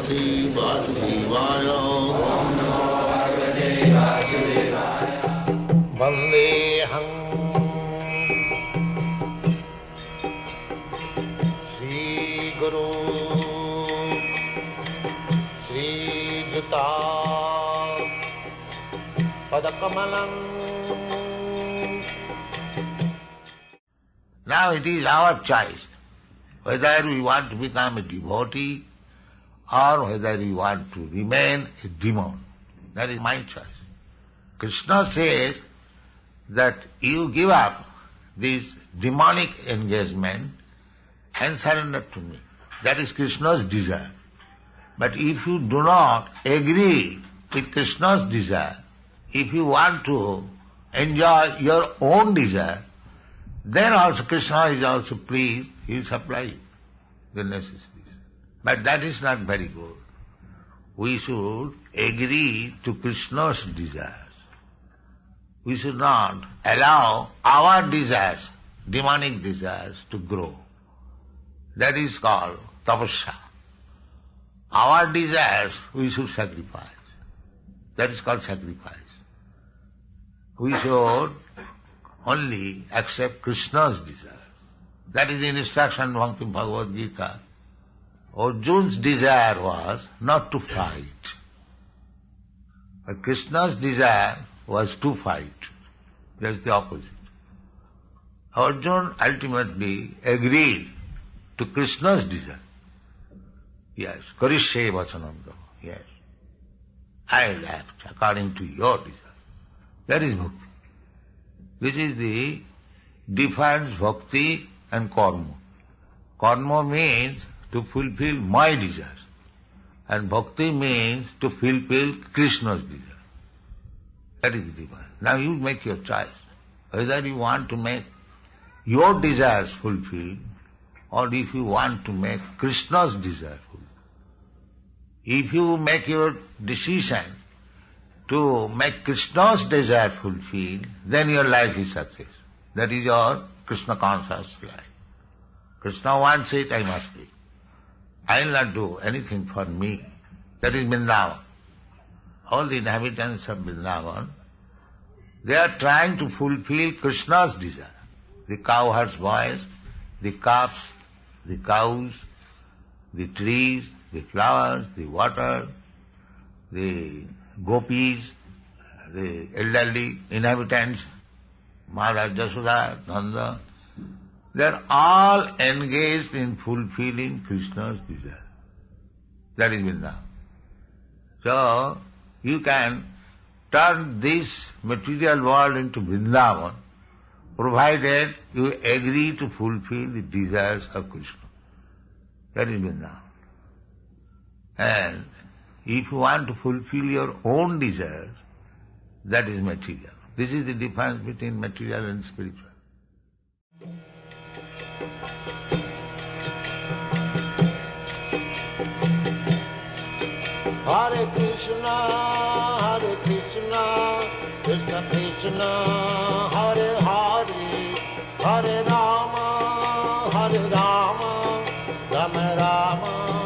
Bhagavate Vasudevaya. Vandeham Shri Guru Shri Juta Padakamalam. Now it is our choice whether we want to become a devotee or whether we want to remain a demon. That is my choice. Krishna says that you give up this demonic engagement and surrender to me. That is Krishna's desire. But if you do not agree with Krishna's desire, if you want to enjoy your own desire, then also Krishna is also pleased, he will supply you the necessities. But that is not very good. We should agree to Krishna's desires. We should not allow our desires, demonic desires, to grow. That is called tapasya. Our desires we should sacrifice. That is called sacrifice. We should only accept Krishna's desire. That is the instruction of Bhagavad Gita. Arjuna's desire was not to fight. But Krishna's desire was to fight. That's the opposite. Arjuna ultimately agreed to Krishna's desire. Yes, Karishye Vachananda. Yes, I will act according to your desire. That is bhakti. This is the difference bhakti and karma. Karma means to fulfill my desires, and bhakti means to fulfill Krishna's desire. That is the difference. Now you make your choice, whether you want to make your desires fulfilled or if you want to make Krishna's desire fulfilled. If you make your decision to make Krishna's desire fulfilled, then your life is success. That is your Krishna conscious life. Krishna wants it, I must be. I will not do anything for me. That is Vrindavan. All the inhabitants of Vrindavan, they are trying to fulfill Krishna's desire. The cowherd's boys, the calves, the cows, the trees, the flowers, the water, the gopis, the elderly inhabitants, Mother Jasoda, Nanda, they are all engaged in fulfilling Krishna's desire. That is Vrindavan. So, you can turn this material world into Vrindavan, provided you agree to fulfill the desires of Krishna. That is Vrindavan. And if you want to fulfill your own desires, that is material. This is the difference between material and spiritual. Hare Krishna, Krishna Krishna, Hare Hare, Hare Rama, Rama Rama.